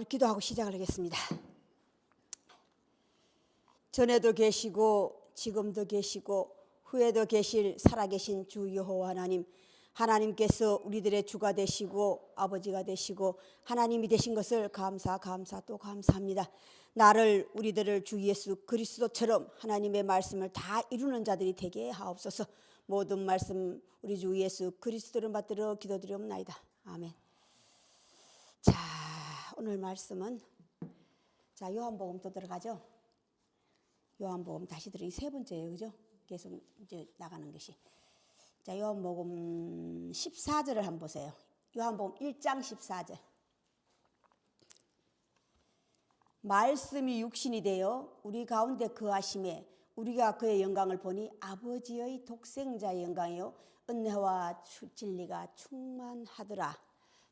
기도하고 시작을 하겠습니다. 전에도 계시고 지금도 계시고 후에도 계실 살아계신 주 여호와 하나님, 하나님께서 우리들의 주가 되시고 아버지가 되시고 하나님이 되신 것을 감사 또 감사합니다. 나를 우리들을 주 예수 그리스도처럼 하나님의 말씀을 다 이루는 자들이 되게 하옵소서. 모든 말씀 우리 주 예수 그리스도를 받들어 기도드리옵나이다. 아멘. 자, 오늘 말씀은 요한복음 또 들어가죠. 요한복음 다시 들으니 세 번째예요, 그죠? 계속 이제 나가는 것이. 자, 요한복음 14절을 한번 보세요. 요한복음 1장 14절. 말씀이 육신이 되어 우리 가운데 거하심에 우리가 그의 영광을 보니 아버지의 독생자의 영광이요 은혜와 진리가 충만하더라.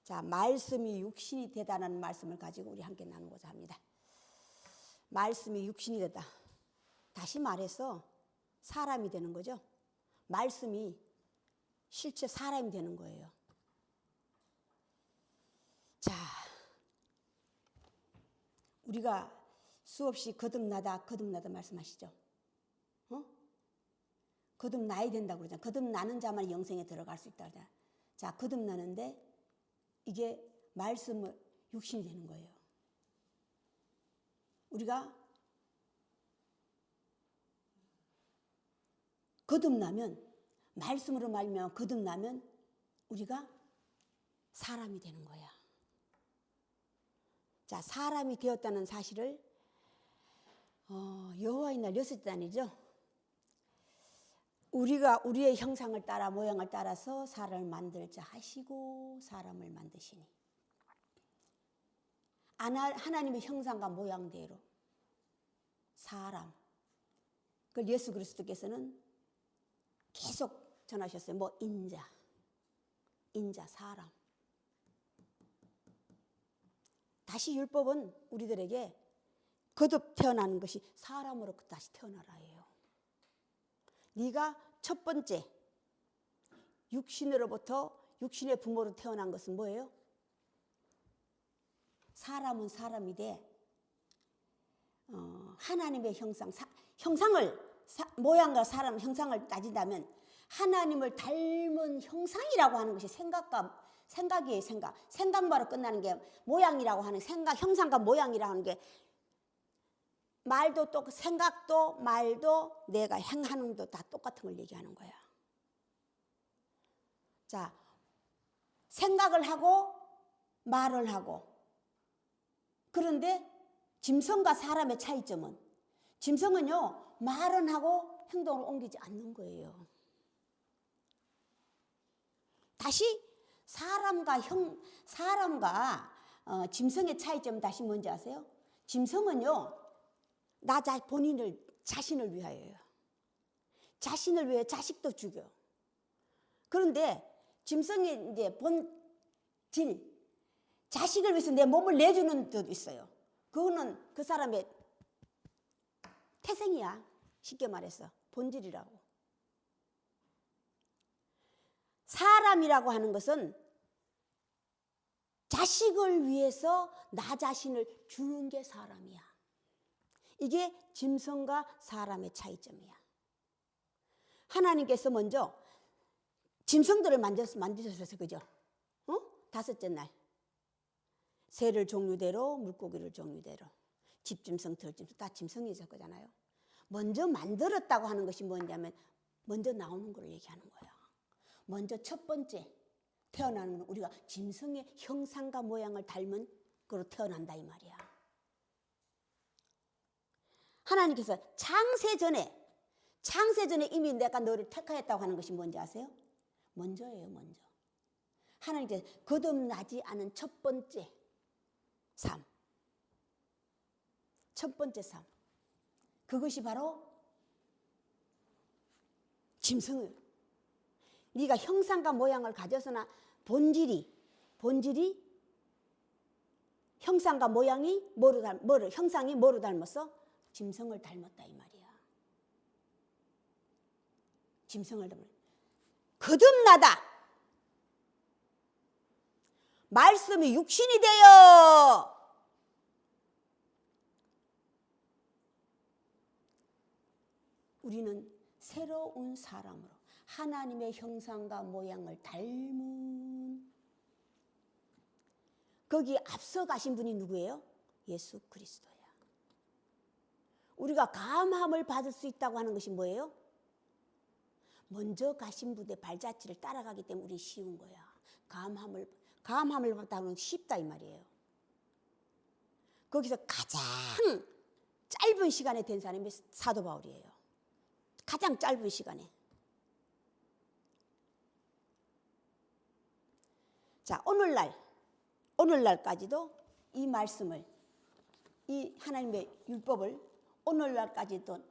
자, 말씀이 육신이 되다는 말씀을 가지고 우리 함께 나누고자 합니다. 말씀이 육신이 되다. 다시 말해서 사람이 되는 거죠. 말씀이 실제 사람이 되는 거예요. 자, 우리가 수없이 거듭나다 말씀하시죠. 거듭나야 된다고 그러잖아요. 거듭나는 자만 영생에 들어갈 수 있다 그러잖아요. 자, 거듭나는데 이게 말씀을 육신이 되는 거예요. 우리가 거듭나면, 말씀으로 말미암아 거듭나면 우리가 사람이 되는 거야. 자, 사람이 되었다는 사실을 여호와의 날 여섯째 단이죠. 우리가 우리의 형상을 따라 모양을 따라서 사람을 만들자 하시고 사람을 만드시니 하나님의 형상과 모양대로 사람. 그걸 예수 그리스도께서는 계속 전하셨어요. 인자, 사람. 다시 율법은 우리들에게 거듭 태어나는 것이 사람으로 다시 태어나라 해요. 네가 첫 번째 육신으로부터 육신의 부모로 태어난 것은 뭐예요? 사람은 사람이 돼 하나님의 모양과 사람 형상을 따진다면 하나님을 닮은 형상이라고 하는 것이 생각이에요. 생각바로 끝나는 게 모양이라고 하는 형상과 모양이라고 하는 게 말도 생각도 말도 내가 행하는 것도 다 똑같은 걸 얘기하는 거야. 자, 생각을 하고 말을 하고 그런데 짐승과 사람의 차이점은 짐승은요 말은 하고 행동을 옮기지 않는 거예요. 다시 사람과 짐승의 차이점은 다시 뭔지 아세요? 짐승은요 자신을 위하여요. 자신을 위해 자식도 죽여. 그런데 짐승의 이제 본질, 자식을 위해서 내 몸을 내주는 것도 있어요. 그거는 그 사람의 태생이야. 쉽게 말해서 본질이라고. 사람이라고 하는 것은 자식을 위해서 나 자신을 주는 게 사람이야. 이게 짐승과 사람의 차이점이야. 하나님께서 먼저 짐승들을 만드셨어요. 그죠? 다섯째 날. 새를 종류대로 물고기를 종류대로 집짐승 들짐승 다 짐승이었을 거잖아요. 먼저 만들었다고 하는 것이 뭐냐면 먼저 나오는 걸 얘기하는 거야. 먼저 첫 번째 태어나는 건 우리가 짐승의 형상과 모양을 닮은 거로 태어난다 이 말이야. 하나님께서 창세전에 이미 내가 너를 택하였다고 하는 것이 뭔지 아세요? 먼저예요. 먼저. 하나님께서 거듭나지 않은 첫 번째 삶. 첫 번째 삶. 그것이 바로 짐승을. 네가 형상과 모양을 가져서나 본질이 형상과 모양이 형상이 뭐로 닮았어? 짐승을 닮았다 이 말이야. 짐승을 닮았다. 거듭나다. 말씀이 육신이 되어 우리는 새로운 사람으로 하나님의 형상과 모양을 닮은, 거기 앞서 가신 분이 누구예요? 예수 그리스도야. 우리가 감함을 받을 수 있다고 하는 것이 뭐예요? 먼저 가신 분의 발자취를 따라가기 때문에 우리 쉬운 거야. 감함을 받다는 건 쉽다 이 말이에요. 거기서 가장 짧은 시간에 된 사람이 사도 바울이에요. 가장 짧은 시간에. 자, 오늘날까지도 이 말씀을, 이 하나님의 율법을 오늘날까지도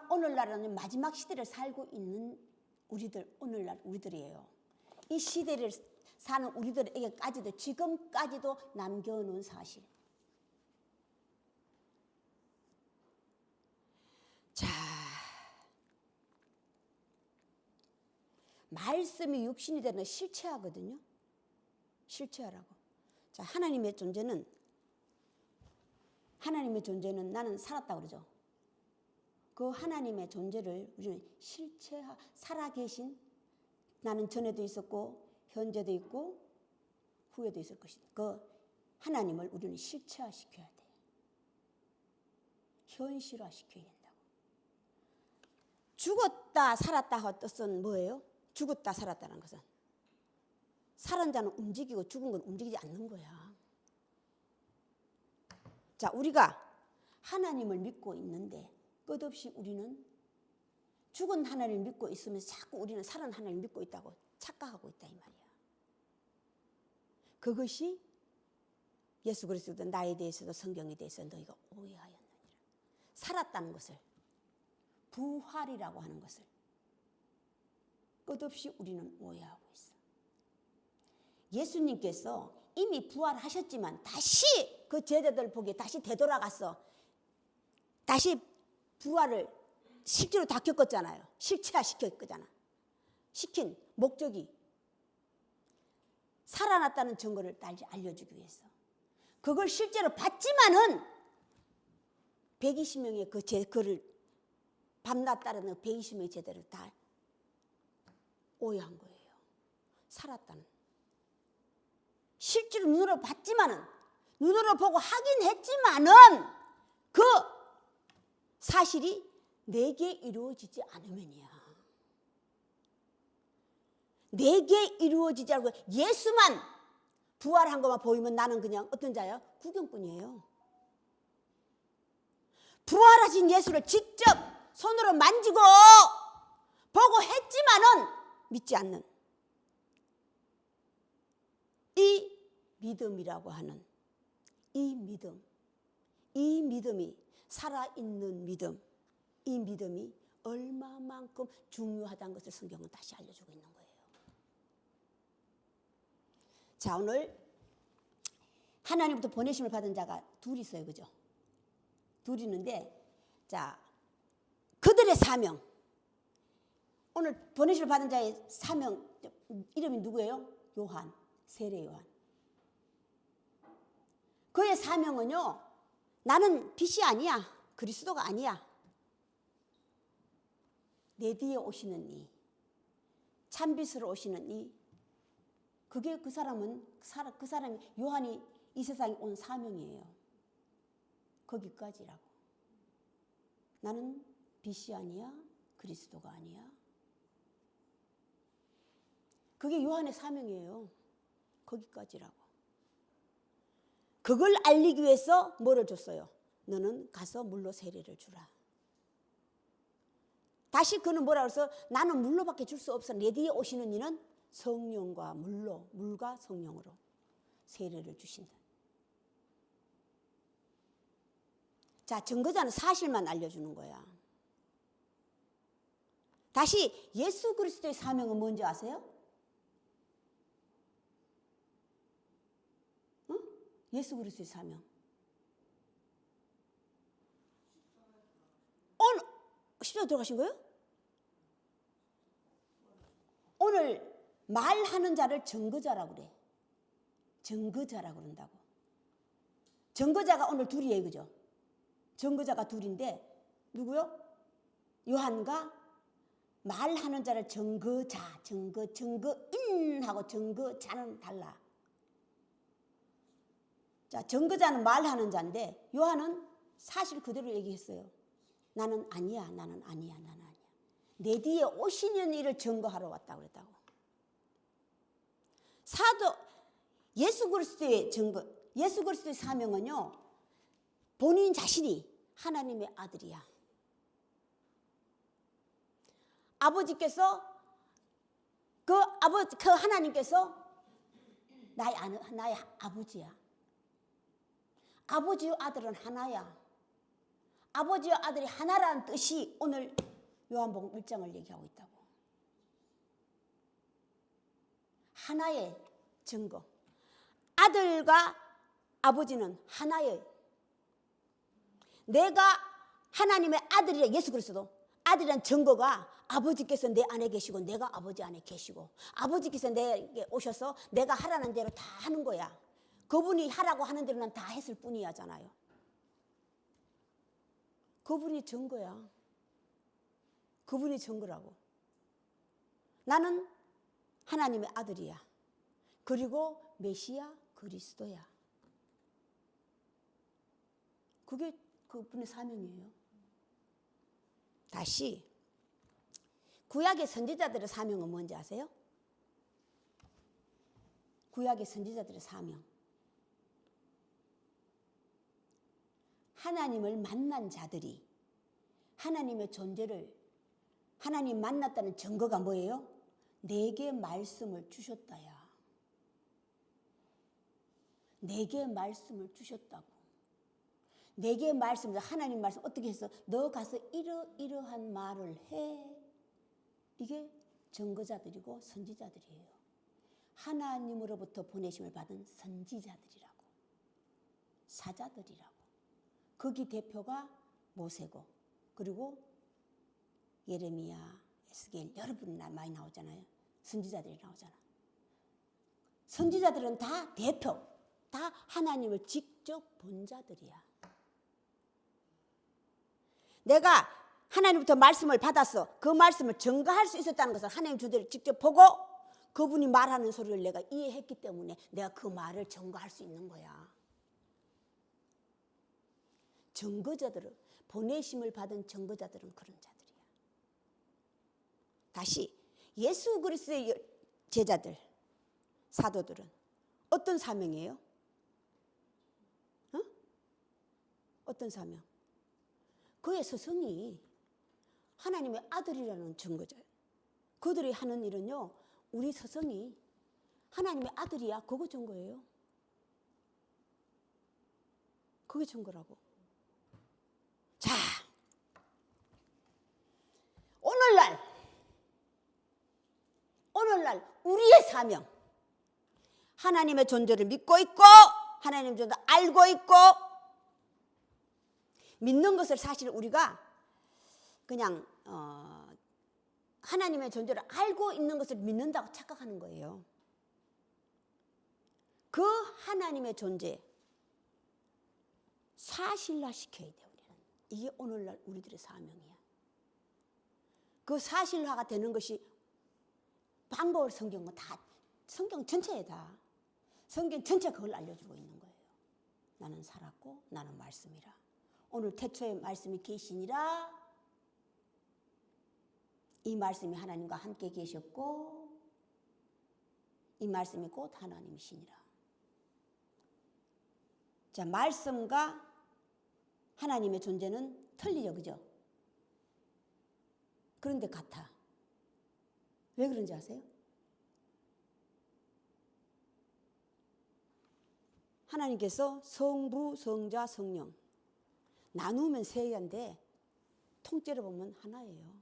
오늘날은 마지막 시대를 살고 있는 오늘날 우리들이에요. 이 시대를 사는 우리들에게까지도 지금까지도 남겨놓은 사실. 자, 말씀이 육신이 되는 실체하거든요. 실체하라고. 자, 하나님의 존재는 나는 살았다고 그러죠. 그 하나님의 존재를 우리는 살아계신, 나는 전에도 있었고 현재도 있고 후에도 있을 것이다. 그 하나님을 우리는 실체화시켜야 돼. 현실화시켜야 된다고. 죽었다 살았다 뜻은 뭐예요? 죽었다 살았다는 것은 살은 자는 움직이고 죽은 건 움직이지 않는 거야. 자, 우리가 하나님을 믿고 있는데 끝없이 우리는 죽은 하나님을 믿고 있으면서 자꾸 우리는 살은 하나님을 믿고 있다고 착각하고 있다 이 말이야. 그것이 예수 그리스도 나에 대해서도 성경에 대해서 너희가 오해하였느니라. 살았다는 것을, 부활이라고 하는 것을 끝없이 우리는 오해하고 있어. 예수님께서 이미 부활하셨지만 다시 그 제자들 보기에 다시 되돌아가서 다시 부활을 실제로 다 겪었잖아요. 실체화시켰잖아. 시킨 목적이 살아났다는 증거를 알려주기 위해서. 그걸 실제로 봤지만은 120명의 그를 밤낮 따르는 120명의 제자를 다 오해한 거예요. 살았다는. 실제로 눈으로 봤지만은, 눈으로 보고 확인했지만은 그 사실이 내게 이루어지지 않으면이야. 내게 이루어지지 않고 예수만 부활한 것만 보이면 나는 그냥 어떤 자예요? 구경꾼이에요. 부활하신 예수를 직접 손으로 만지고 보고 했지만은 믿지 않는 이 믿음이라고 하는 이 믿음이 살아있는 믿음, 이 믿음이 얼마만큼 중요하다는 것을 성경은 다시 알려주고 있는 거예요. 자, 오늘 하나님부터 보내심을 받은 자가 둘이 있어요. 그죠? 둘이 있는데, 자, 그들의 사명, 오늘 보내심을 받은 자의 사명 이름이 누구예요? 요한, 세례 요한. 그의 사명은요, 나는 빛이 아니야, 그리스도가 아니야. 내 뒤에 오시는 이, 참빛으로 오시는 이, 그게 그 사람이 요한이 이 세상에 온 사명이에요. 거기까지라고. 나는 빛이 아니야, 그리스도가 아니야. 그게 요한의 사명이에요. 거기까지라고. 그걸 알리기 위해서 뭐를 줬어요? 너는 가서 물로 세례를 주라. 다시 그는 뭐라고 해서 나는 물로밖에 줄 수 없어. 내 뒤에 오시는 이는 성령과 물과 성령으로 세례를 주신다. 자, 증거자는 사실만 알려주는 거야. 다시 예수 그리스도의 사명은 뭔지 아세요? 응? 예수 그리스도의 사명. 오늘 십자가 들어가신 거예요? 오늘 말하는 자를 증거자라고 그래. 증거자라고 그런다고. 증거자가 오늘 둘이에요. 그죠? 증거자가 둘인데 누구요? 요한과 말하는 자를 증거자, 증거인하고 증거자는 달라. 자, 증거자는 말하는 자인데 요한은 사실 그대로 얘기했어요. 나는 아니야. 내 뒤에 오시는 이를 증거하러 왔다고 그랬다고. 사도 예수 그리스도의 증거, 예수 그리스도의 사명은요, 본인 자신이 하나님의 아들이야. 아버지께서 그 하나님께서 나의 아버지야. 아버지와 아들은 하나야. 아버지와 아들이 하나라는 뜻이 오늘 요한복음 1장을 얘기하고 있다고. 하나의 증거. 아들과 아버지는 하나예요. 내가 하나님의 아들이라 예수 그리스도 아들이란 증거가 아버지께서 내 안에 계시고 내가 아버지 안에 계시고 아버지께서 내게 오셔서 내가 하라는 대로 다 하는 거야. 그분이 하라고 하는 대로 난 다 했을 뿐이야잖아요. 그분이 증거야. 그분이 증거라고. 나는 하나님의 아들이야. 그리고 메시아 그리스도야. 그게 그분의 사명이에요. 다시 구약의 선지자들의 사명은 뭔지 아세요? 구약의 선지자들의 사명. 하나님을 만난 자들이 하나님의 존재를 하나님 만났다는 증거가 뭐예요? 내게 말씀을 주셨다야. 내게 말씀을 주셨다고. 내게 말씀을 하나님 말씀 어떻게 했어? 너 가서 이러한 말을 해. 이게 증거자들이고 선지자들이에요. 하나님으로부터 보내심을 받은 선지자들이라고. 사자들이라고. 거기 대표가 모세고 그리고 예레미야, 에스겔 여러 분 많이 나오잖아요. 선지자들이 나오잖아. 선지자들은 다 대표, 다 하나님을 직접 본 자들이야. 내가 하나님부터 말씀을 받았어. 그 말씀을 증거할 수 있었다는 것은 하나님 주제를 직접 보고 그분이 말하는 소리를 내가 이해했기 때문에 내가 그 말을 증거할 수 있는 거야. 증거자들은 보내심을 받은 증거자들은 그런 자들이야. 다시 예수 그리스도의 제자들, 사도들은 어떤 사명이에요? 어떤 사명? 그의 스승이 하나님의 아들이라는 증거자예요. 그들이 하는 일은요, 우리 스승이 하나님의 아들이야. 그거 증거예요. 그게 증거라고. 자, 오늘날 우리의 사명, 하나님의 존재를 믿고 있고 하나님의 존재를 알고 있고 믿는 것을 사실 우리가 그냥 하나님의 존재를 알고 있는 것을 믿는다고 착각하는 거예요. 그 하나님의 존재 사실화시켜야 돼. 우리는 이게 오늘날 우리들의 사명이야. 그 사실화가 되는 것이 방법을 성경은 다 성경 전체에 다 성경 전체 그걸 알려주고 있는 거예요. 나는 살았고 나는 말씀이라. 오늘 태초에 말씀이 계시니라. 이 말씀이 하나님과 함께 계셨고 이 말씀이 곧 하나님이시니라. 자, 말씀과 하나님의 존재는 틀리죠, 그죠? 그런데 같아. 왜 그런지 아세요? 하나님께서 성부, 성자, 성령 나누면 세 개인데 통째로 보면 하나예요.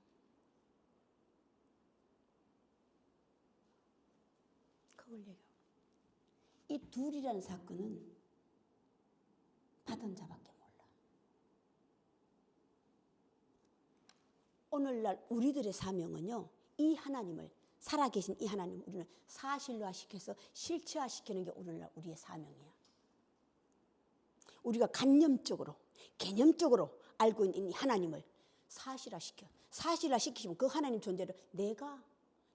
그걸 얘기해요. 이 둘이라는 사건은 받은 자밖에 몰라. 오늘날 우리들의 사명은요, 이 하나님을 살아계신 이 하나님을 우리는 사실화시켜서 실체화시키는 게 오늘날 우리의 사명이야. 우리가 관념적으로 개념적으로 알고 있는 이 하나님을 사실화시켜. 사실화시키시면 그 하나님 존재를 내가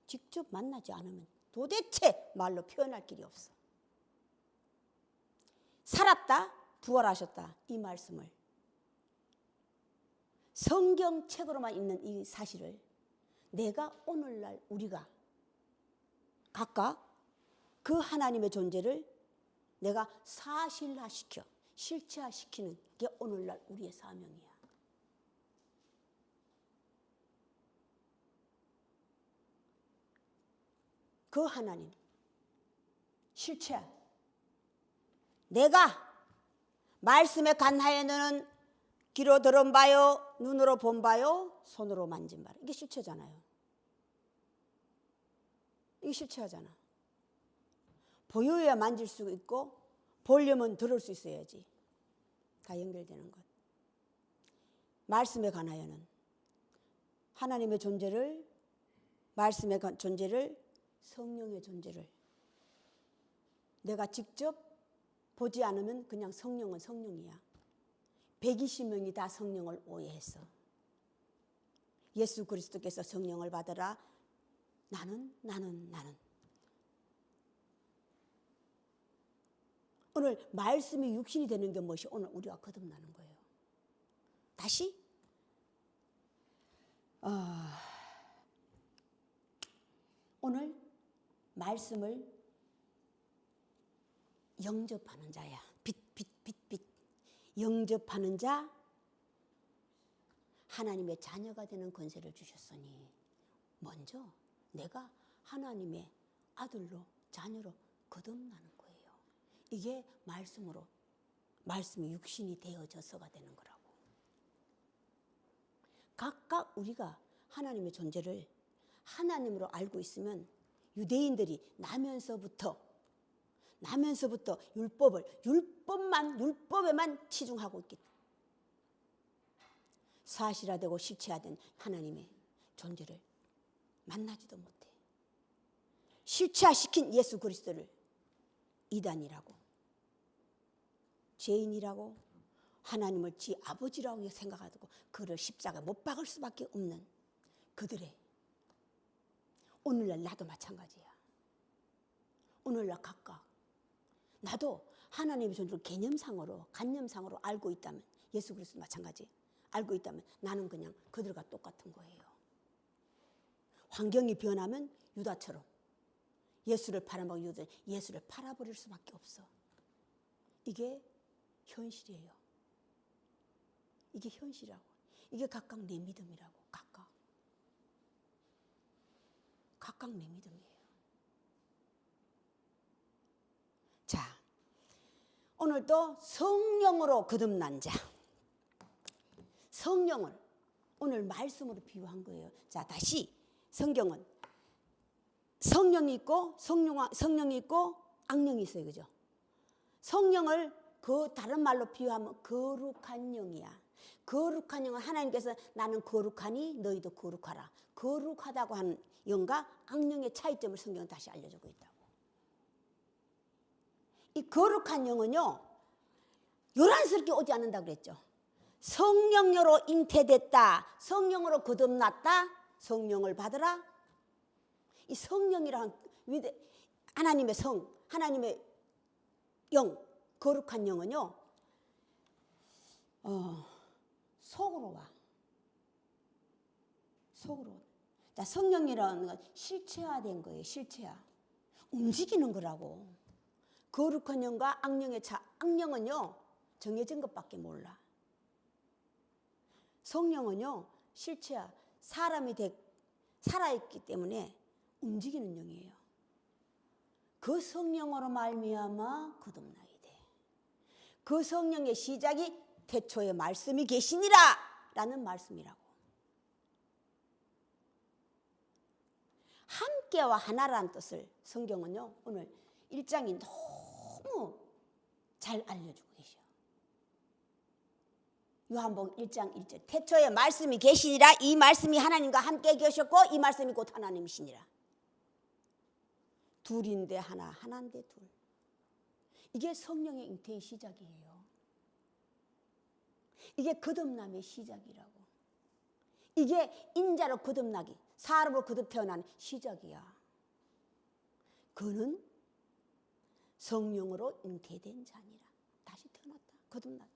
직접 만나지 않으면 도대체 말로 표현할 길이 없어. 살았다, 부활하셨다, 이 말씀을 성경책으로만 있는 이 사실을 내가 오늘날 우리가 각각 그 하나님의 존재를 내가 사실화시켜 실체화시키는 게 오늘날 우리의 사명이야. 그 하나님 실체화. 내가 말씀에 간하여 너는 귀로 들은 바요, 눈으로 본 바요, 손으로 만진 바요. 이게 실체잖아요. 이게 실체하잖아. 보여야 만질 수 있고 보려면 들을 수 있어야지. 다 연결되는 것. 말씀에 관하여는 하나님의 존재를, 말씀의 존재를, 성령의 존재를 내가 직접 보지 않으면 그냥 성령은 성령이야. 120명이 다 성령을 오해했어. 예수 그리스도께서 성령을 받으라. 나는. 오늘 말씀이 육신이 되는 게 무엇이? 오늘 우리가 거듭나는 거예요. 다시 오늘 말씀을 영접하는 자야. 빛. 영접하는 자, 하나님의 자녀가 되는 권세를 주셨으니 먼저 내가 하나님의 아들로, 자녀로 거듭나는 거예요. 이게 말씀으로, 말씀이 육신이 되어져서가 되는 거라고. 각각 우리가 하나님의 존재를 하나님으로 알고 있으면 유대인들이 나면서부터 율법에만 치중하고 있기 때문에 사실화되고 실체화된 하나님의 존재를 만나지도 못해. 실체화시킨 예수 그리스도를 이단이라고, 죄인이라고, 하나님을 지 아버지라고 생각하고 그를 십자가에 못 박을 수밖에 없는 그들의, 오늘날 나도 마찬가지야. 오늘날 각각 나도 하나님의 존재를 개념상으로, 관념상으로 알고 있다면, 예수 그리스도 마찬가지 알고 있다면 나는 그냥 그들과 똑같은 거예요. 환경이 변하면 유다처럼 예수를 팔아먹은 유다, 예수를 팔아버릴 수밖에 없어. 이게 현실이에요. 이게 현실이라고. 이게 각각 내 믿음이라고. 각각 내 믿음이에요. 자, 오늘도 성령으로 거듭난 자, 성령을 오늘 말씀으로 비유한 거예요. 자, 다시 성경은 성령이 있고 성령이 있고 악령이 있어요, 그죠? 성령을 그 다른 말로 비유하면 거룩한 영이야. 거룩한 영은 하나님께서 나는 거룩하니 너희도 거룩하라. 거룩하다고 하는 영과 악령의 차이점을 성경은 다시 알려주고 있다고. 이 거룩한 영은요, 요란스럽게 오지 않는다고 그랬죠. 성령으로 잉태됐다, 성령으로 거듭났다, 성령을 받으라. 이 성령이라는 하나님의 성, 하나님의 영, 거룩한 영은요, 속으로 와. 속으로. 자, 성령이라는 건 실체화된 거예요. 실체화. 움직이는 거라고. 거룩한 영과 악령의 차. 악령은요, 정해진 것밖에 몰라. 성령은요, 실체화. 사람이 살아있기 때문에 움직이는 영이에요. 그 성령으로 말미암아 거듭나게 돼. 그 성령의 시작이 태초에 말씀이 계시니라 라는 말씀이라고. 함께와 하나라는 뜻을 성경은요, 오늘 1장이 너무 잘 알려주고 계셔. 요한복음 1장 1절. 태초에 말씀이 계시니라. 이 말씀이 하나님과 함께 계셨고 이 말씀이 곧 하나님이시니라. 둘인데 하나, 하나인데 둘. 이게 성령의 잉태의 시작이에요. 이게 거듭남의 시작이라고. 이게 인자로 거듭나기, 사람으로 거듭 태어난 시작이야. 그는 성령으로 잉태된 자니라. 다시 태어났다. 거듭났다.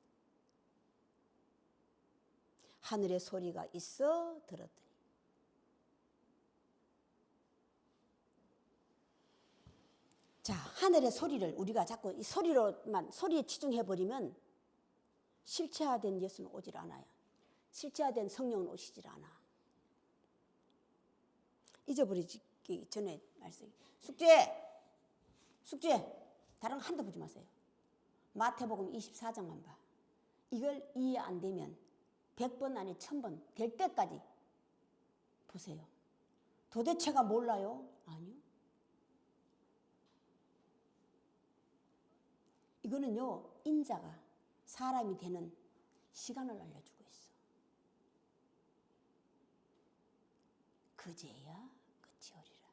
하늘의 소리가 있어 들었더니. 자, 하늘의 소리를 우리가 자꾸 이 소리로만, 소리에 치중해버리면 실체화된 예수는 오질 않아요. 실체화된 성령은 오시질 않아. 잊어버리기 전에 말씀. 숙제. 다른 거 한도 보지 마세요. 마태복음 24장만 봐. 이걸 이해 안 되면 100번 아니 1000번 될 때까지 보세요. 도대체가 몰라요? 아니요. 이거는요, 인자가 사람이 되는 시간을 알려주고 있어. 그제야 끝이 오리라.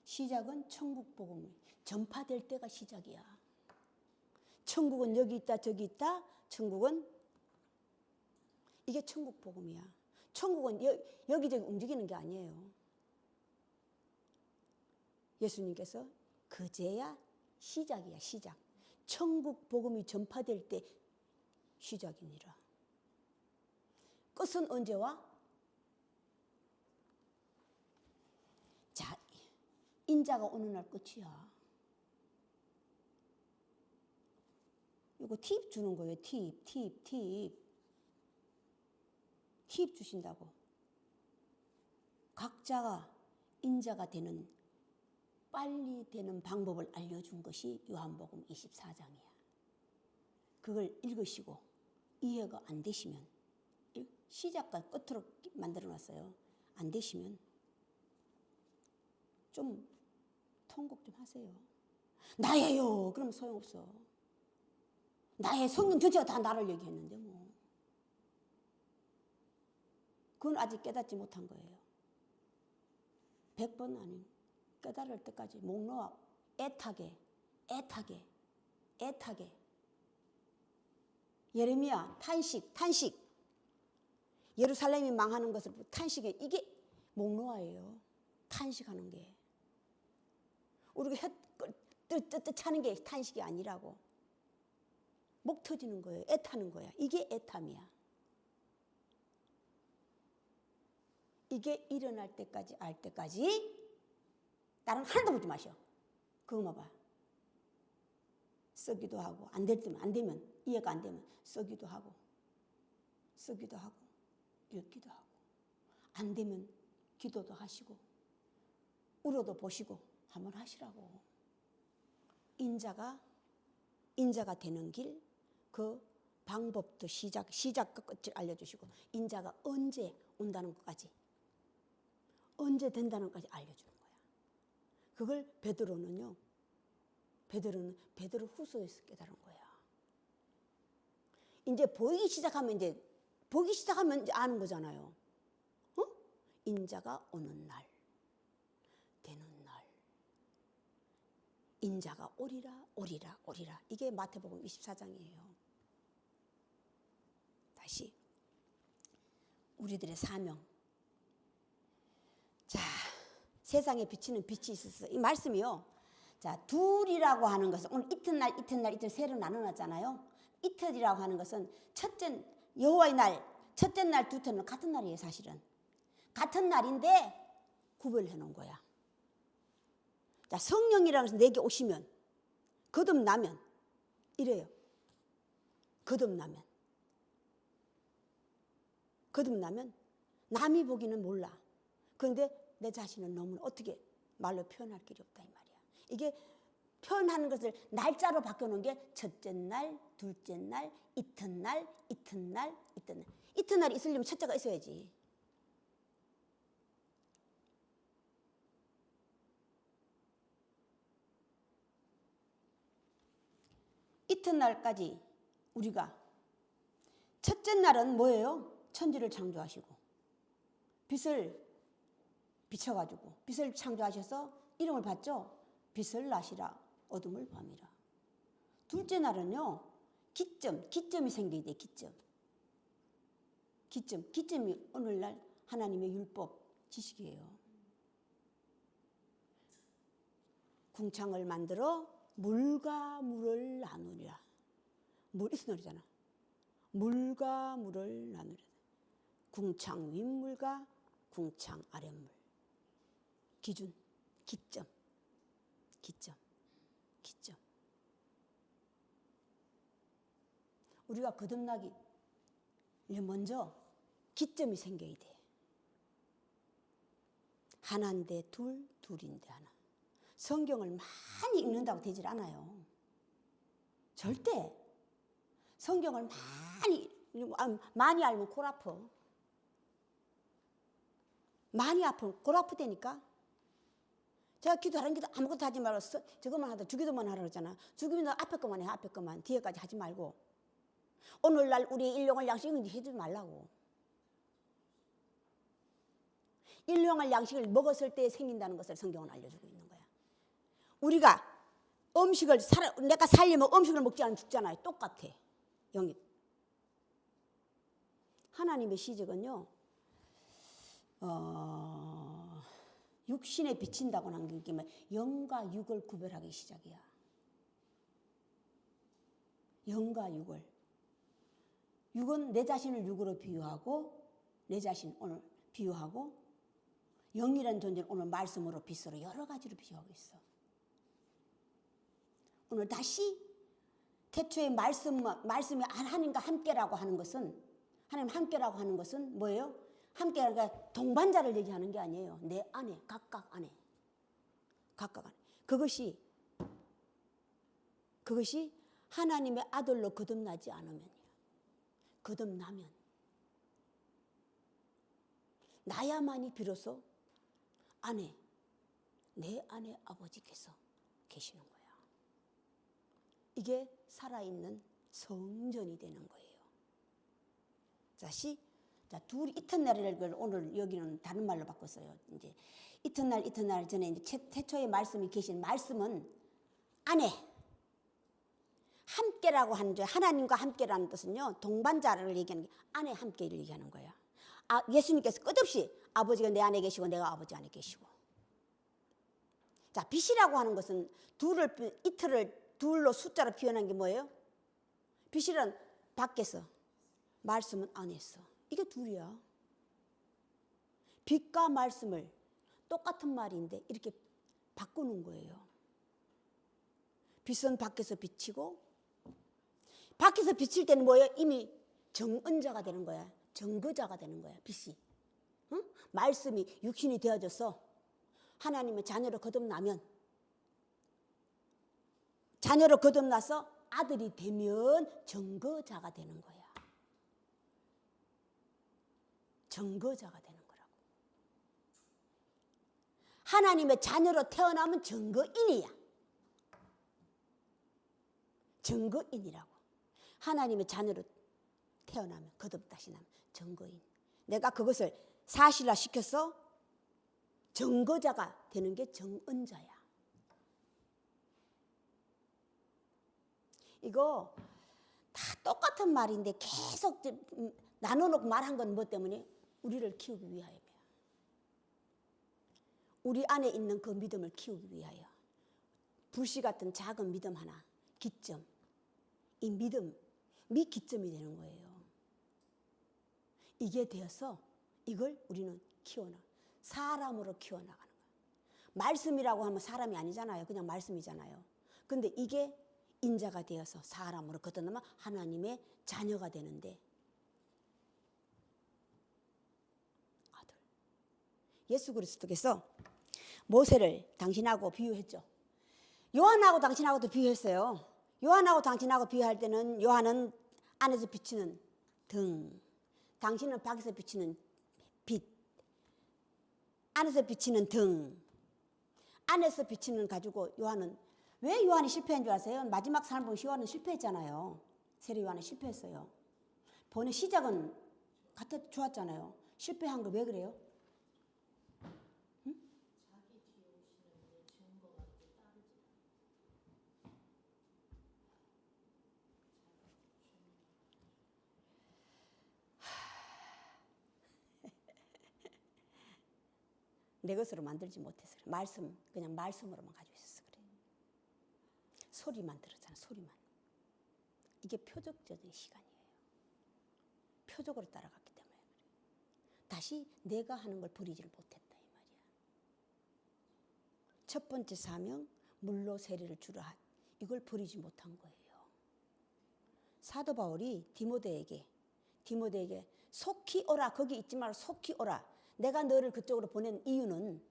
시작은 천국 복음이 전파될 때가 시작이야. 천국은 여기 있다 저기 있다. 천국은 이게 천국 복음이야. 천국은 여기저기 움직이는 게 아니에요. 예수님께서 그제야 시작이야. 시작. 천국 복음이 전파될 때 시작이니라. 끝은 언제와? 자, 인자가 오는 날 끝이야. 이거 팁 주는 거예요. 팁 주신다고. 각자가 인자가 되는, 빨리 되는 방법을 알려준 것이 요한복음 24장이야. 그걸 읽으시고 이해가 안 되시면, 시작과 끝으로 만들어놨어요. 안 되시면 좀 통곡 좀 하세요. 나예요. 그럼 소용없어. 나의 성령 전체가 다 나를 얘기했는데 뭐. 그건 아직 깨닫지 못한 거예요. 100번 아닌 깨달을 때까지 목 놓아 애타게. 예레미야 탄식. 예루살렘이 망하는 것을 탄식해. 이게 목 놓아예요. 탄식하는 게. 우리가 뜨뜻 차는 게 탄식이 아니라고. 목 터지는 거예요. 애타는 거야. 이게 애탐이야. 이게 일어날 때까지 알 때까지 다른 하나도 보지 마셔. 그거만 봐. 쓰기도 하고 안 되면 이해가 안 되면 쓰기도 하고 읽기도 하고 안 되면 기도도 하시고 울어도 보시고 한번 하시라고. 인자가 되는 길, 그 방법도 시작과 끝을 알려주시고 인자가 언제 온다는 것까지, 언제 된다는 것까지 알려주는 거야. 그걸 베드로는 베드로 후서에서 깨달은 거야. 이제 보이기 시작하면 이제 아는 거잖아요. 인자가 오는 날, 되는 날, 인자가 오리라. 이게 마태복음 24장이에요. 다시 우리들의 사명. 자, 세상에 비치는 빛이 있었어. 이 말씀이요. 자, 둘이라고 하는 것은 오늘 이튿날 세로 나눠놨잖아요. 이틀이라고 하는 것은 여호와의 날, 첫째 날, 둘째 날 같은 날이에요. 사실은 같은 날인데 구별해 놓은 거야. 자, 성령이라는 것은 내게 오시면, 거듭나면 이래요. 거듭나면 남이 보기는 몰라. 그런데 내 자신은 너무 어떻게 말로 표현할 길이 없다 이 말이야. 이게 표현하는 것을 날짜로 바꿔놓은 게 첫째 날, 둘째 날, 이튿날. 이튿날이 있으려면 첫째가 있어야지. 이튿날까지 우리가, 첫째 날은 뭐예요? 천지를 창조하시고 빛을 비춰가지고 빛을 창조하셔서 이름을 받죠. 빛을 낮이라 어둠을 밤이라. 둘째 날은요, 기점이 생겨야 돼. 기점. 기점이 오늘날 하나님의 율법 지식이에요. 궁창을 만들어 물과 물을 나누리라. 물 있어 놀이잖아. 물과 물을 나누리라. 궁창 윗물과 궁창 아랫물. 기준, 기점. 우리가 거듭나기 먼저 기점이 생겨야 돼. 하나인데 둘, 둘인데 하나. 성경을 많이 읽는다고 되질 않아요. 절대. 성경을 많이 알면 골 아파. 많이 아프면 골 아프다니까. 제가 기도하는 기도 아무것도 하지 말고 저것만 하다 주기도만 하라 그러잖아. 주기도는 앞에 것만 해. 앞에 것만. 뒤에까지 하지 말고. 오늘날 우리의 일용할 양식은 해주지 말라고. 일용할 양식을 먹었을 때 생긴다는 것을 성경은 알려주고 있는 거야. 우리가 음식을 내가 살려면 음식을 먹지 않으면 죽잖아요. 똑같아. 영이. 하나님의 시적은요. 육신에 비친다고 하는 게 영과 육을 구별하기 시작이야. 영과 육을. 육은 내 자신을 육으로 비유하고 내 자신 오늘 비유하고 영이라는 존재는 오늘 말씀으로 빛으로 여러 가지로 비유하고 있어. 오늘 다시 태초에 말씀이 하나님과 함께라고 하는 것은 하나님 함께라고 하는 것은 뭐예요? 함께라는 동반자를 얘기하는 게 아니에요. 내 안에 각각 안에 그것이 하나님의 아들로 거듭나지 않으면요. 거듭나면 나야만이 비로소 내 안에 아버지께서 계시는 거야. 이게 살아있는 성전이 되는 거예요. 둘이 이튿날을 오늘 여기는 다른 말로 바꿨어요. 이제 이튿날 전에 이제 태초에 말씀이 계신 말씀은 안에 함께라고 하는 게 하나님과 함께라는 뜻은요. 동반자를 얘기하는 게 안에 함께를 얘기하는 거야. 예수님께서 끝없이 아버지가 내 안에 계시고 내가 아버지 안에 계시고. 자, 빛이라고 하는 것은 이틀을 둘로 숫자로 표현한 게 뭐예요? 빛이란 밖에서, 말씀은 안에서. 이게 둘이야. 빛과 말씀을 똑같은 말인데 이렇게 바꾸는 거예요. 빛은 밖에서 비치고 밖에서 비칠 때는 뭐예요? 이미 정은자가 되는 거야. 정거자가 되는 거야. 빛이. 응? 말씀이 육신이 되어져서 하나님의 자녀로 거듭나면 자녀로 거듭나서 아들이 되면 정거자가 되는 거야. 정거자가 되는 거라고. 하나님의 자녀로 태어나면 정거인이야. 정거인이라고. 하나님의 자녀로 태어나면 거듭다시 나면 정거인. 내가 그것을 사실화 시켜서 정거자가 되는 게 정은자야. 이거 다 똑같은 말인데 계속 나눠놓고 말한 건 뭐 때문에? 우리를 키우기 위하여야. 우리 안에 있는 그 믿음을 키우기 위하여. 불씨 같은 작은 믿음 하나, 기점. 이 믿음이 기점이 되는 거예요. 이게 되어서 이걸 우리는 사람으로 키워나가는 거예요. 말씀이라고 하면 사람이 아니잖아요. 그냥 말씀이잖아요. 근데 이게 인자가 되어서 사람으로 거듭나면 하나님의 자녀가 되는데 아들. 예수 그리스도께서 모세를 당신하고 비유했죠. 요한하고 당신하고도 비유했어요. 요한하고 당신하고 비유할 때는 요한은 안에서 비치는 등, 당신은 밖에서 비치는 빛. 안에서 비치는 등, 안에서 비치는 가지고 요한은 왜 요한이 실패한 줄 아세요? 마지막 사람 보면 요한은 실패했잖아요. 세례 요한은 실패했어요. 본의 시작은 좋았잖아요. 실패한 거 왜 그래요? 응? 내 것으로 만들지 못해서 그래. 그냥 말씀으로만 가지고 있어서 그래. 소리만 들었잖아, 소리만. 이게 표적적인 시간이에요. 표적으로 따라갔기 때문에 그래. 다시 내가 하는 걸 버리지를 못했다 이 말이야. 첫 번째 사명, 물로 세례를 주라 한 이걸 버리지 못한 거예요. 사도 바울이 디모데에게 속히 오라, 거기 있지 말고 속히 오라. 내가 너를 그쪽으로 보낸 이유는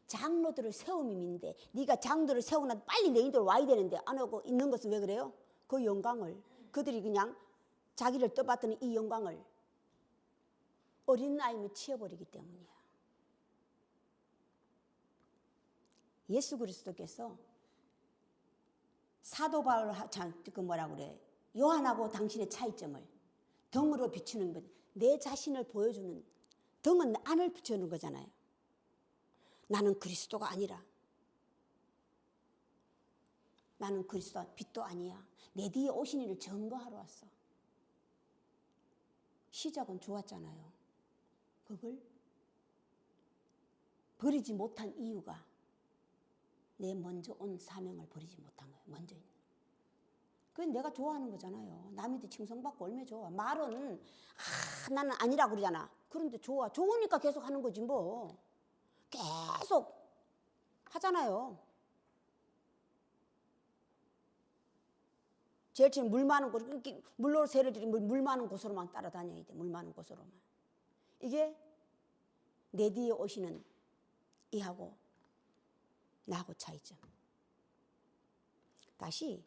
장로들을 세움임인데 네가 장로들을 세우고 나서 빨리 내 인도로 와야 되는데 안 오고 있는 것은 왜 그래요? 그 영광을 그들이 그냥 자기를 떠받드는 이 영광을 어린 나이에 치워버리기 때문이야. 예수 그리스도께서 사도 바울 요한하고 당신의 차이점을 덩으로 비추는 것, 내 자신을 보여주는 덩은 안을 비추는 거잖아요. 나는 그리스도가 아니라 나는 그리스도 빛도 아니야. 내 뒤에 오신 이를 증거하러 왔어. 시작은 좋았잖아요. 그걸 버리지 못한 이유가 내 먼저 온 사명을 버리지 못한 거예요. 먼저 있는. 그건 내가 좋아하는 거잖아요. 남한테 칭송받고 얼마나 좋아. 말은 나는 아니라고 그러잖아. 그런데 좋아. 좋으니까 계속 하는 거지 뭐. 계속 하잖아요. 제일 처음 물 많은 곳, 물로 세를 들이면 물 많은 곳으로만 따라다녀야 돼. 물 많은 곳으로만. 이게 내 뒤에 오시는 이하고 나하고 차이점. 다시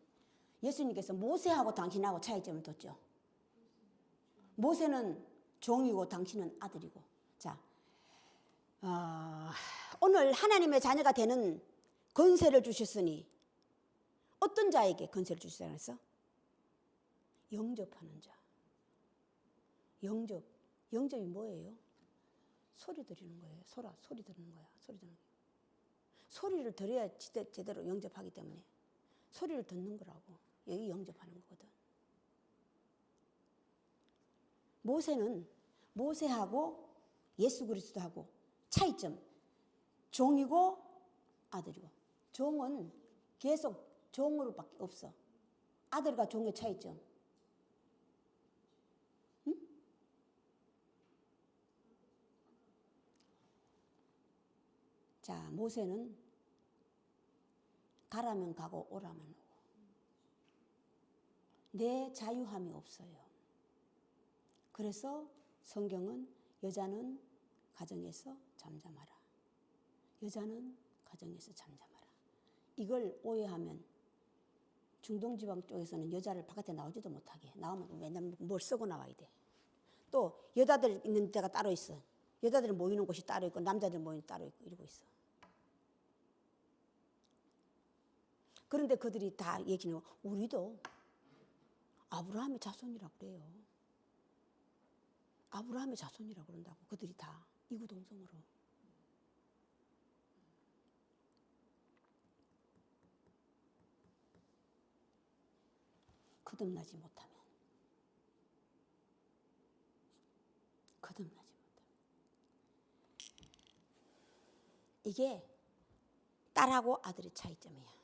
예수님께서 모세하고 당신하고 차이점을 뒀죠. 모세는 종이고 당신은 아들이고. 자, 오늘 하나님의 자녀가 되는 권세를 주셨으니 어떤 자에게 권세를 주시지 않았어? 영접하는 자. 영접이 뭐예요? 소리 들리는 거예요. 소리 듣는 거야. 소리 듣는 거야. 소리를 들어야 제대로 영접하기 때문에 소리를 듣는 거라고. 여기 영접하는 거거든. 모세는 모세하고 예수 그리스도하고 차이점. 종이고 아들이고. 종은 계속 종으로밖에 없어. 아들과 종의 차이점. 응? 자, 모세는 가라면 가고 오라면 오고. 내 자유함이 없어요. 그래서 성경은 여자는 가정에서 잠잠하라. 여자는 가정에서 잠잠하라. 이걸 오해하면 중동지방 쪽에서는 여자를 바깥에 나오지도 못하게. 나오면 맨날 뭘 쓰고 나와야 돼. 또 여자들 있는 데가 따로 있어. 여자들 모이는 곳이 따로 있고 남자들 모이는 데 따로 있고 이러고 있어. 그런데 그들이 다 얘기는 우리도 아브라함의 자손이라고 그래요. 아브라함의 자손이라고 그런다고. 그들이 다 이구동성으로. 거듭나지 못하면. 이게 딸하고 아들의 차이점이야.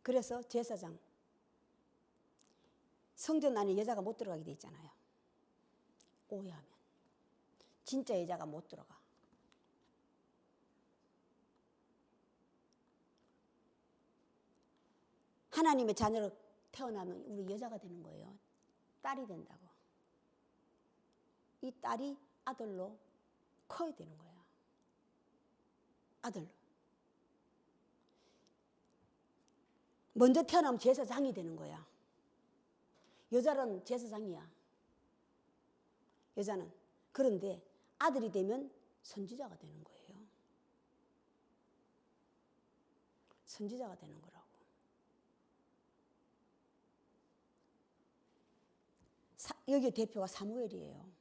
그래서 제사장 성전 안에 여자가 못 들어가게 돼 있잖아요. 오해하면 진짜 여자가 못 들어가. 하나님의 자녀로 태어나면 우리 여자가 되는 거예요. 딸이 된다고. 이 딸이 아들로 커야 되는 거야. 아들로. 먼저 태어나면 제사장이 되는 거야. 여자는 제사장이야. 여자는. 그런데 아들이 되면 선지자가 되는 거예요. 선지자가 되는 거라고. 여기 대표가 사무엘이에요.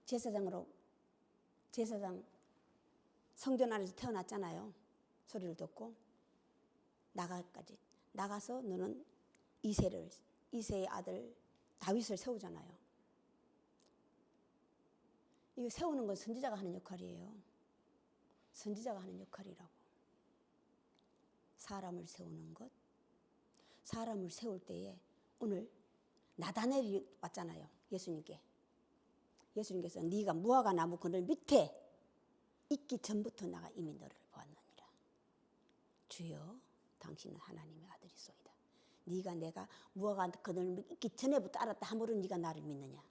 제사장 성전 안에서 태어났잖아요. 소리를 듣고 나가서 너는 이새의 아들 다윗을 세우잖아요. 이거 세우는 건 선지자가 하는 역할이에요. 선지자가 하는 역할이라고. 사람을 세우는 것. 사람을 세울 때에 오늘 나다넬이 왔잖아요. 예수님께. 예수님께서 네가 무화과 나무 그늘 밑에 있기 전부터 내가 이미 너를 보았느니라. 주여 당신은 하나님의 아들이소이다. 네가 내가 무화과 그늘 있기 전에부터 알았다 하므로 네가 나를 믿느냐.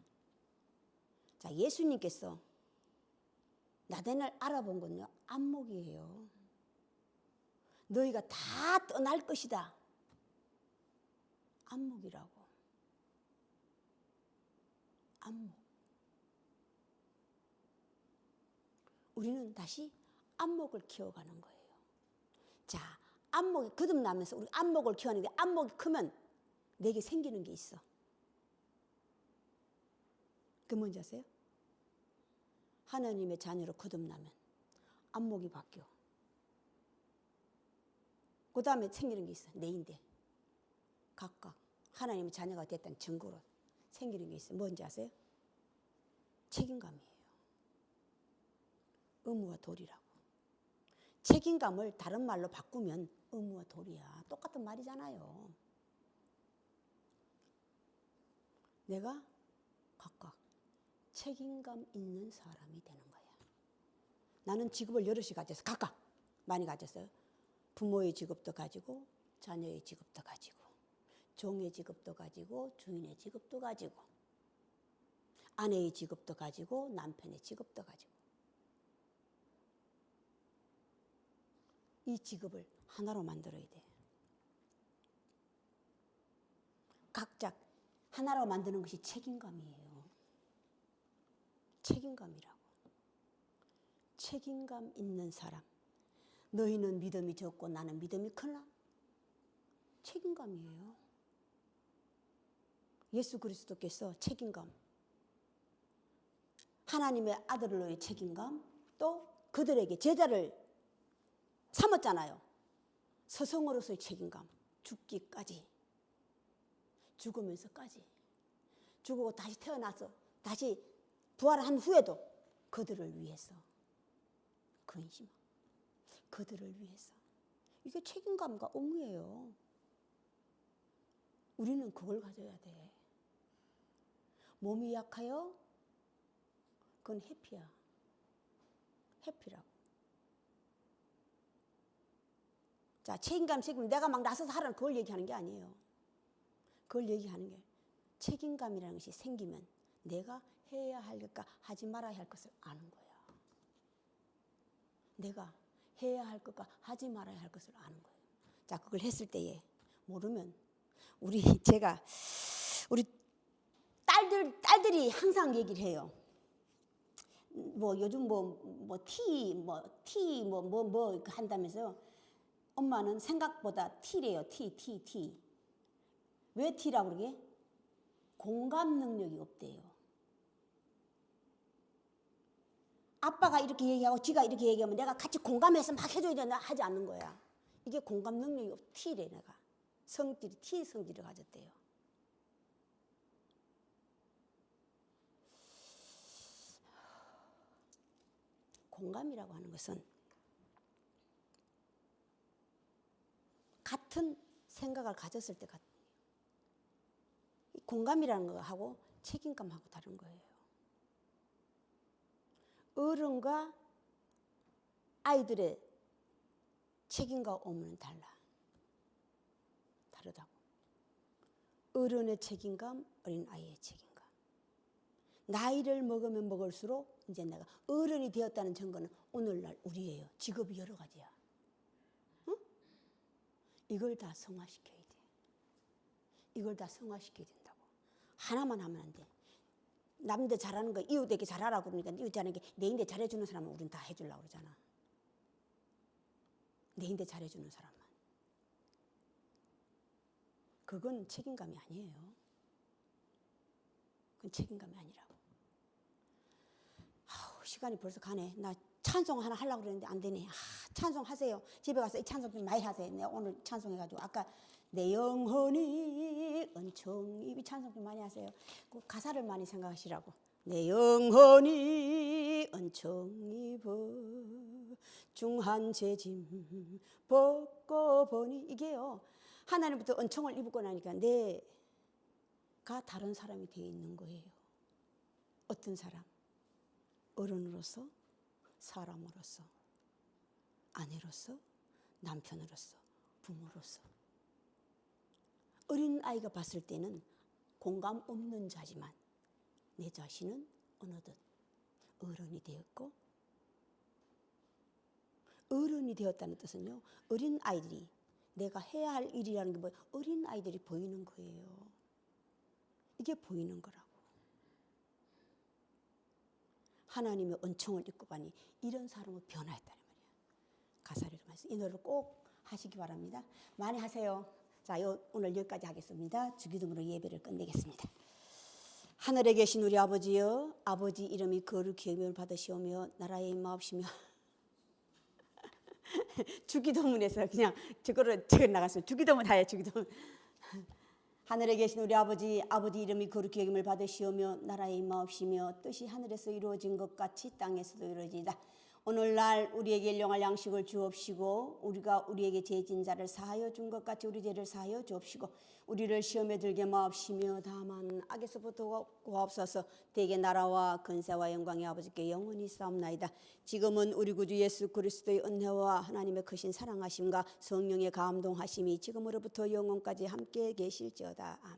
자, 예수님께서 나다넬을 알아본 건요 안목이에요. 너희가 다 떠날 것이다. 안목이라고. 안목. 우리는 다시 안목을 키워가는 거예요. 자, 안목이 거듭나면서 우리 안목을 키워하는데 안목이 크면 내게 생기는 게 있어. 그게 뭔지 아세요? 하나님의 자녀로 거듭나면 안목이 바뀌어. 그 다음에 생기는 게 있어. 내인데 각각 하나님의 자녀가 됐다는 증거로 생기는 게 있어. 뭔지 아세요? 책임감이에요. 의무와 도리라고. 책임감을 다른 말로 바꾸면 의무와 도리야. 똑같은 말이잖아요. 내가 각각 책임감 있는 사람이 되는 거야. 나는 직업을 여럿이 가졌어. 각각 많이 가졌어요. 부모의 직업도 가지고 자녀의 직업도 가지고 종의 직업도 가지고 주인의 직업도 가지고 아내의 직업도 가지고 남편의 직업도 가지고 이 직업을 하나로 만들어야 돼. 각자 하나로 만드는 것이 책임감이에요. 책임감이라고. 책임감 있는 사람. 너희는 믿음이 적고 나는 믿음이 크나? 책임감이에요. 예수 그리스도께서 책임감. 하나님의 아들로의 책임감. 또 그들에게 제자를 삼았잖아요. 스승으로서의 책임감. 죽기까지. 죽으면서까지. 죽고 다시 태어나서 다시 부활한 후에도 그들을 위해서 근심. 그들을 위해서. 이게 책임감과 의무예요. 우리는 그걸 가져야 돼. 몸이 약하여? 그건 해피야. 해피라고. 자, 책임감, 내가 막 나서서 하라는 그걸 얘기하는 게 아니에요. 그걸 얘기하는 게 책임감이라는 것이 생기면 내가 해야 할 것과 하지 말아야 할 것을 아는 거야. 내가 해야 할 것과 하지 말아야 할 것을 아는 거예요. 자, 그걸 했을 때에 모르면 우리 딸들이 항상 얘기를 해요. 뭐 요즘 티 한다면서요. 엄마는 생각보다 T래요. T. 왜 T라고 그러게? 공감 능력이 없대요. 아빠가 이렇게 얘기하고 지가 이렇게 얘기하면 내가 같이 공감해서 막 해줘야 되나 하지 않는 거야. 이게 공감 능력이 없. T래 내가. T 성질을 가졌대요. 공감이라고 하는 것은 같은 생각을 가졌을 때 같은 공감이라는 거하고 책임감하고 다른 거예요. 어른과 아이들의 책임과 의무는 달라. 다르다고. 어른의 책임감, 어린아이의 책임감. 나이를 먹으면 먹을수록 이제 내가 어른이 되었다는 증거는 오늘날 우리예요. 직업이 여러 가지야. 응? 이걸 다 성화시켜야 돼. 이걸 다 성화시켜야 된다고. 하나만 하면 안 돼. 남들 잘하는 거 이웃에게 잘하라고 그러니까 이웃 잘하는 게 내인데 잘해주는 사람은 우린 다 해주려고 그러잖아. 내인데 잘해주는 사람만. 그건 책임감이 아니에요. 그건 책임감이 아니라고. 시간이 벌써 가네. 나 찬송 하나 하려고 그랬는데 안 되네. 찬송하세요. 집에 가서 이 찬송 좀 많이 하세요. 내가 오늘 찬송해가지고 아까 내 영혼이 은총이 찬송 좀 많이 하세요. 그 가사를 많이 생각하시라고. 내 영혼이 은총 입어 중한 죄짐 벗고 보니 이게요 하나님부터 은총을 입고 나니까 내가 다른 사람이 되어 있는 거예요. 어떤 사람? 어른으로서, 사람으로서, 아내로서, 남편으로서, 부모로서. 어린아이가 봤을 때는 공감 없는 자지만 내 자신은 어느덧 어른이 되었고, 어른이 되었다는 뜻은요 어린아이들이 내가 해야 할 일이라는 게 뭐예요? 어린아이들이 보이는 거예요. 이게 보이는 거라고. 하나님의 은총을 입고 가니 이런 사람은 변화했다는 말이에요. 가사를 읽으면서 이 노래를 꼭 하시기 바랍니다. 많이 하세요. 자, 오늘 여기까지 하겠습니다. 주기도문으로 예배를 끝내겠습니다. 하늘에 계신 우리 아버지여, 아버지 이름이 거룩히 여김을 받으시오며 나라의 임하옵시며 주기도문에서 그냥 저거를 나갔어요. 주기도문 하여 주기도문. 하늘에 계신 우리 아버지, 아버지 이름이 거룩히 여김을 받으시오며 나라의 임하옵시며 뜻이 하늘에서 이루어진 것 같이 땅에서도 이루어지이다. 오늘날 우리에게 일용할 양식을 주옵시고 우리가 우리에게 죄진 자를 사하여 준 것 같이 우리 죄를 사하여 주옵시고 우리를 시험에 들게 마옵시며 다만 악에서부터 구하옵소서. 대개 나라와 근세와 영광이 아버지께 영원히 싸움나이다. 지금은 우리 구주 예수 그리스도의 은혜와 하나님의 크신 사랑하심과 성령의 감동하심이 지금으로부터 영원까지 함께 계실지어다. 아멘.